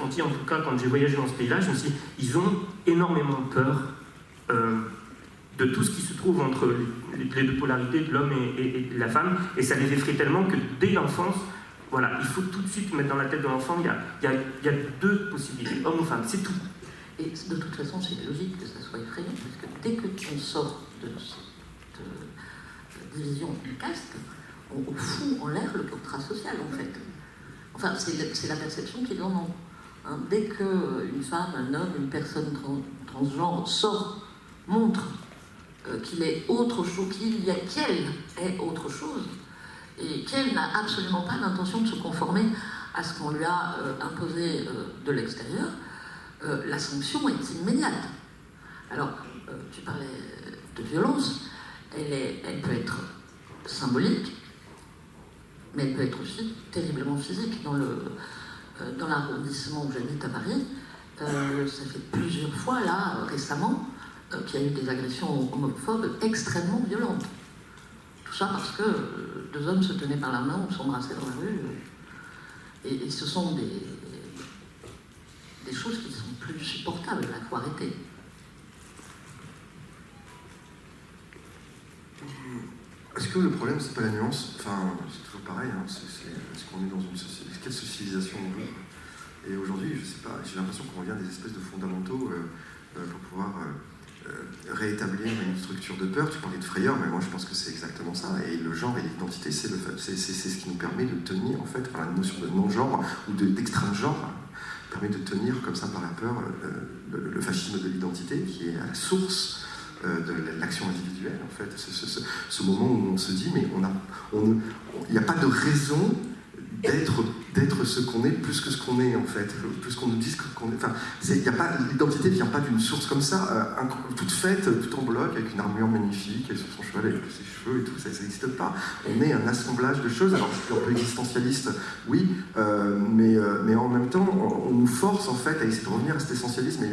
ressenti, en tout cas quand j'ai voyagé dans ce pays-là, je me suis dit, ils ont énormément peur de tout ce qui se trouve entre les deux polarités de l'homme et de la femme, et ça les effraie tellement que dès l'enfance, voilà, il faut tout de suite mettre dans la tête de l'enfant, il y a deux possibilités, homme ou femme, c'est tout. Et de toute façon, c'est logique que ça soit effrayant, parce que dès que tu sors de cette division du caste, on fout en l'air le contrat social, en fait. Enfin, c'est la perception qu'ils en ont. Hein. Dès qu'une femme, un homme, une personne transgenre sort, montre qu'il est autre chose, qu'elle est autre chose, et qu'elle n'a absolument pas l'intention de se conformer à ce qu'on lui a imposé de l'extérieur, la sanction est immédiate. Alors, tu parlais de violence, elle peut être symbolique, mais elle peut être aussi terriblement physique. Dans l'arrondissement où j'habite à Paris, ça fait plusieurs fois, là, récemment, qu'il y a eu des agressions homophobes extrêmement violentes. Tout ça parce que deux hommes se tenaient par la main ou s'embrassaient dans la rue. Et ce sont des choses qui sont plus supportables, il faut arrêter. Est-ce que le problème, c'est pas la nuance? Enfin, c'est toujours pareil, hein. Est-ce qu'on est dans une société? Quelle civilisation on veut? Et aujourd'hui, je sais pas, j'ai l'impression qu'on revient à des espèces de fondamentaux pour pouvoir rétablir une structure de peur. Tu parlais de frayeur, mais moi je pense que c'est exactement ça. Et le genre et l'identité, c'est ce qui nous permet de tenir, en fait, par la notion de non-genre ou d'extrême genre, permet de tenir comme ça par la peur le fascisme de l'identité, qui est à la source de l'action individuelle, en fait. Ce moment où on se dit, mais il n'y a pas de raison d'être ce qu'on est plus que ce qu'on est, en fait, plus qu'on nous dise qu'on est. Enfin, l'identité ne vient pas d'une source comme ça, toute faite, tout en bloc, avec une armure magnifique, et sur son cheval, avec ses cheveux et tout, ça n'existe pas. On est un assemblage de choses. Alors, je suis un peu existentialiste, oui, mais en même temps, on nous force, en fait, à essayer de revenir à cet essentialisme,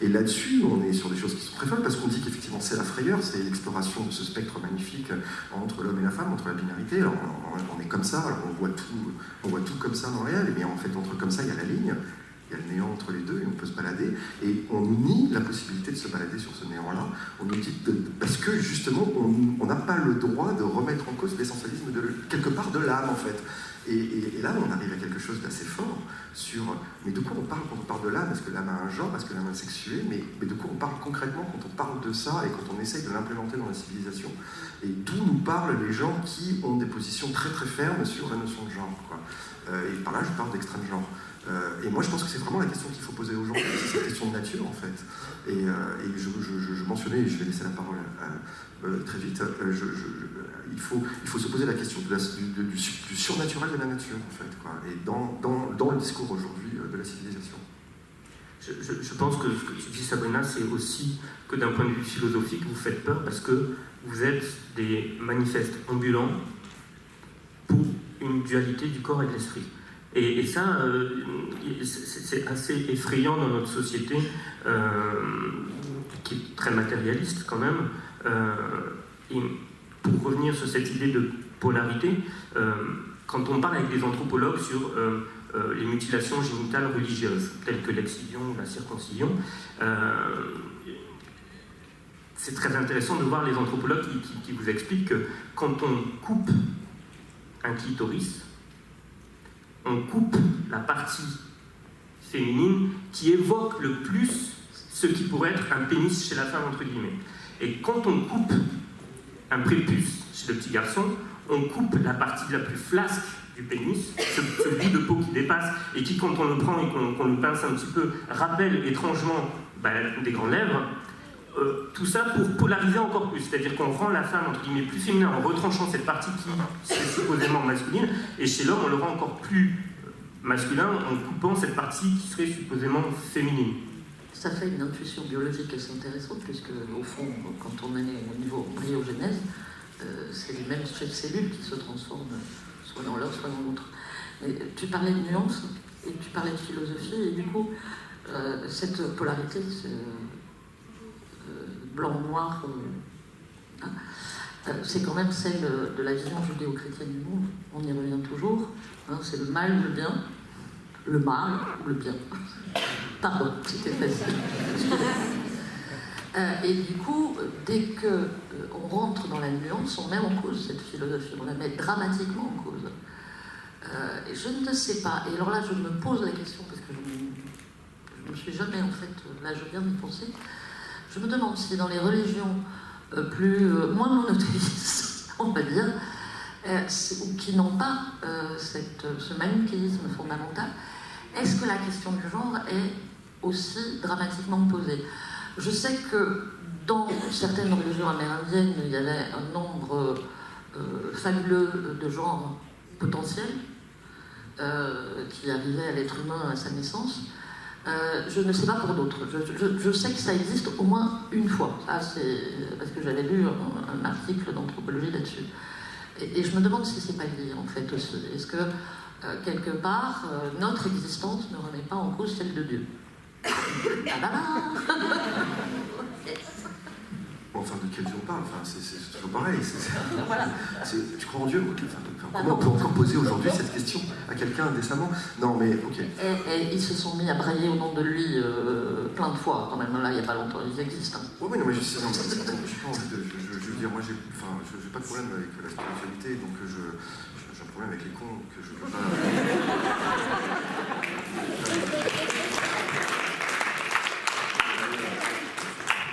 et là-dessus, on est sur des choses qui sont très folles, parce qu'on dit qu'effectivement, c'est la frayeur, c'est l'exploration de ce spectre magnifique entre l'homme et la femme, entre la binarité. Alors, on est comme ça, alors on voit tout comme ça dans le réel, et bien en fait, entre comme ça, il y a la ligne, il y a le néant entre les deux, et on peut se balader, et on nous nie la possibilité de se balader sur ce néant-là, on nous dit parce que justement, on n'a pas le droit de remettre en cause l'essentialisme quelque part de l'âme, en fait. Et là, on arrive à quelque chose d'assez fort sur... Mais de quoi on parle quand on parle de l'âme? Est-ce que l'âme a un genre? Est-ce que l'âme est sexuée? Mais de quoi on parle concrètement quand on parle de ça et quand on essaye de l'implémenter dans la civilisation? Et d'où nous parlent les gens qui ont des positions très très fermes sur la notion de genre, quoi. Et par là, je parle d'extrême genre. Et moi, je pense que c'est vraiment la question qu'il faut poser aujourd'hui, c'est cette question de nature, en fait. Et je mentionnais, et je vais laisser la parole très vite, il faut se poser la question du surnaturel de la nature, en fait, quoi, et dans le discours aujourd'hui de la civilisation. Je pense que ce que tu dis, Sabrina, c'est aussi que d'un point de vue philosophique, vous faites peur parce que vous êtes des manifestes ambulants pour une dualité du corps et de l'esprit. Et ça, c'est assez effrayant dans notre société, qui est très matérialiste quand même. Et pour revenir sur cette idée de polarité, quand on parle avec des anthropologues sur les mutilations génitales religieuses, telles que l'excision ou la circoncision, c'est très intéressant de voir les anthropologues qui vous expliquent que quand on coupe un clitoris, on coupe la partie féminine qui évoque le plus ce qui pourrait être un pénis chez la femme, entre guillemets. Et quand on coupe un prépuce chez le petit garçon, on coupe la partie la plus flasque du pénis, ce bout de peau qui dépasse, et qui, quand on le prend et qu'on le pince un petit peu, rappelle étrangement des grandes lèvres. Tout ça pour polariser encore plus, c'est-à-dire qu'on rend la femme, entre guillemets, plus féminin en retranchant cette partie qui est supposément masculine, et chez l'homme, on le rend encore plus masculin en coupant cette partie qui serait supposément féminine. Ça fait une intuition biologique assez intéressante, puisque au fond, quand on est au niveau embryogenèse, c'est les mêmes cellules qui se transforment soit dans l'un, soit dans l'autre. Mais tu parlais de nuances, et tu parlais de philosophie, et du coup, cette polarité, blanc-noir, c'est quand même celle de la vision judéo-chrétienne du monde. On y revient toujours. C'est le mal, le bien. le mal ou le bien. Pardon, c'était facile. Et du coup, dès qu'on rentre dans la nuance, on met en cause cette philosophie, on la met dramatiquement en cause. Et je ne sais pas, et alors là je me pose la question, parce que je ne me suis jamais, en fait, là je viens d'y penser, je me demande si dans les religions moins monothéistes, on va dire, ou qui n'ont pas ce manichéisme fondamental, est-ce que la question du genre est aussi dramatiquement posée? Je sais que dans certaines religions amérindiennes, il y avait un nombre fabuleux de genres potentiels qui arrivaient à l'être humain à sa naissance. Je ne sais pas pour d'autres. Je sais que ça existe au moins une fois. Ça, c'est parce que j'avais lu un article d'anthropologie là-dessus. Et je me demande si c'est pas lié, en fait, aussi. Est-ce que, quelque part, notre existence ne remet pas en cause celle de Dieu? Enfin, de quel Dieu on parle? Enfin, c'est toujours pareil. Voilà. Tu crois en Dieu? Comment on peut encore poser aujourd'hui cette question à quelqu'un décemment? Non, mais ok. Et ils se sont mis à brailler au nom de lui plein de fois, quand même. Là, il n'y a pas longtemps, ils existent. Oui, non, mais je sais, non, je n'ai pas envie de. Je veux dire, moi, j'ai pas de problème avec la spiritualité, donc j'ai un problème avec les cons que je ne peux pas.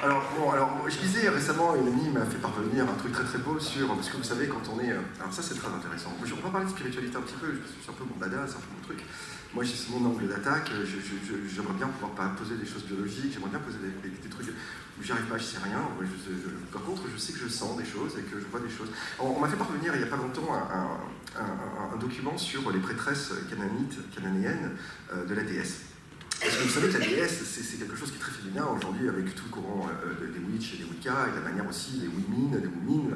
Alors, je disais récemment, une amie m'a fait parvenir un truc très très beau sur, parce que vous savez, quand on est... Alors ça, c'est très intéressant. On va parler de spiritualité un petit peu, c'est un peu mon dada, c'est un peu mon truc. Moi, c'est mon angle d'attaque, j'aimerais bien pouvoir poser des choses biologiques, j'aimerais bien poser des trucs où j'y arrive pas, je sais rien. Par contre, je sais que je sens des choses et que je vois des choses. On m'a fait parvenir, il n'y a pas longtemps, un document sur les prêtresses cananéennes de la déesse. Parce que vous savez que la déesse, c'est quelque chose qui est très féminin aujourd'hui, avec tout le courant des witch et des wicca, et la manière aussi des women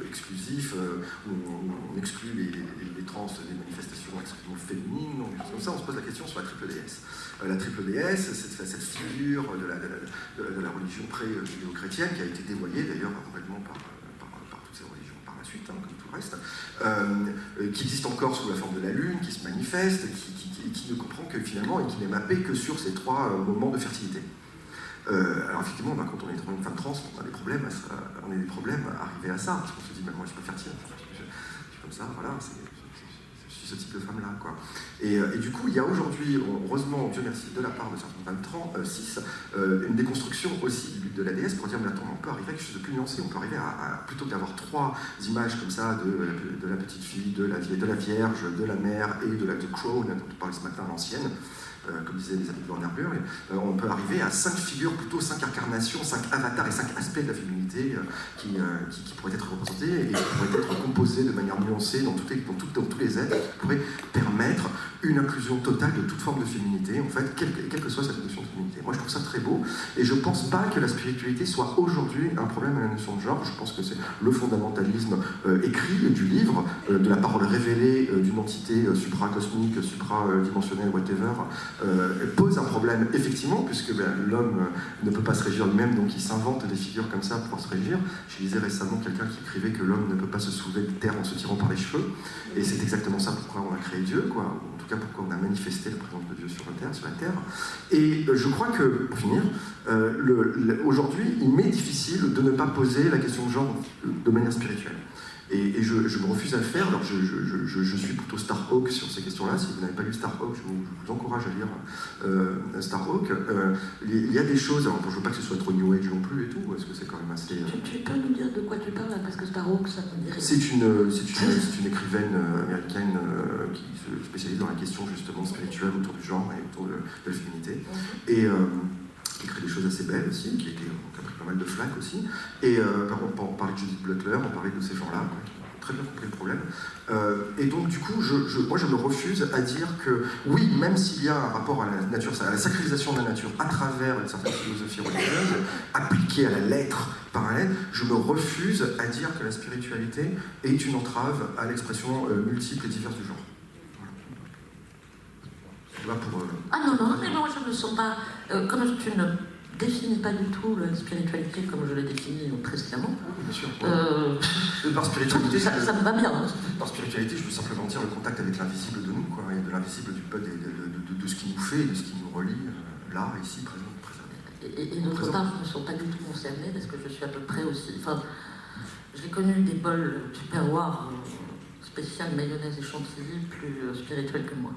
exclusifs, où on exclut les trans des manifestations exclusivement féminines, donc comme ça on se pose la question sur la triple déesse. La triple déesse, c'est cette figure de la religion pré-judéo-chrétienne qui a été dévoyée d'ailleurs complètement par toutes ces religions par la suite, comme tout le reste, qui existe encore sous la forme de la lune, qui se manifeste, qui ne comprend que finalement et qui n'est mappé que sur ces trois moments de fertilité. Alors effectivement, quand on est une femme trans, on a des problèmes à arriver à ça, parce qu'on se dit, moi je suis pas fertile, je suis comme ça, voilà, je suis ce type de femme-là, quoi. Et du coup, il y a aujourd'hui, heureusement, Dieu merci, de la part de certaines femmes trans, une déconstruction aussi du but de la déesse pour dire, mais attends, on peut arriver à quelque chose de plus nuancé, on peut arriver à plutôt que d'avoir trois images comme ça de la petite fille, de la vierge, de la mère et de la crone, dont on parlait ce matin à l'ancienne, comme disaient les amis de Werner Burg, on peut arriver à 5 figures, plutôt 5 incarnations, 5 avatars et 5 aspects de la féminité qui pourraient être représentés et qui pourraient être composés de manière nuancée dans tous les êtres, qui pourraient permettre une inclusion totale de toute forme de féminité, en fait, quelle que soit cette notion de féminité. Moi, je trouve ça très beau, et je ne pense pas que la spiritualité soit aujourd'hui un problème à la notion de genre. Je pense que c'est le fondamentalisme écrit du livre, de la parole révélée d'une entité supracosmique, supradimensionnelle, whatever, pose un problème, effectivement, puisque l'homme ne peut pas se régir lui-même, donc il s'invente des figures comme ça pour se régir. Je lisais récemment quelqu'un qui écrivait que l'homme ne peut pas se soulever de terre en se tirant par les cheveux, et c'est exactement ça pourquoi on a créé Dieu, quoi. En tout cas pourquoi on a manifesté la présence de Dieu sur la terre. Et je crois que, pour finir, aujourd'hui, il m'est difficile de ne pas poser la question de genre de manière spirituelle. Et je me refuse à le faire. Alors je suis plutôt Starhawk sur ces questions-là. Si vous n'avez pas lu Starhawk, je vous encourage à lire Starhawk. Il y a des choses, alors je ne veux pas que ce soit trop New Age non plus et tout, parce que c'est quand même assez... Tu peux nous dire de quoi tu parles, parce que Starhawk, ça me dirait... C'est une écrivaine américaine qui se spécialise dans la question justement spirituelle autour du genre et autour de la féminité. Et qui écrit des choses assez belles aussi, qui a pris pas mal de flaques aussi. Et on parlait de Judith Butler, on parlait de ces gens-là, qui ont très bien compris le problème. Et donc, du coup, moi, je me refuse à dire que, oui, même s'il y a un rapport à la nature, à la sacralisation de la nature, à travers une certaine philosophie religieuse, appliquée à la lettre parallèle, je me refuse à dire que la spiritualité est une entrave à l'expression multiple et diverse du genre. Ah non, mais moi je ne me sens pas... comme tu ne définis pas du tout la spiritualité comme je l'ai définie précédemment. Bien sûr. Par spiritualité, ça me va bien. Hein. Par spiritualité, je veux simplement dire le contact avec l'invisible de nous, quoi, et de l'invisible du peuple, de ce qui nous fait, et de ce qui nous relie, là, ici, présent. Et d'autre part, je ne sont pas du tout concernés parce que je suis à peu près aussi. Enfin, j'ai connu des bols du terroir spécial mayonnaise et chantilly plus spirituels que moi.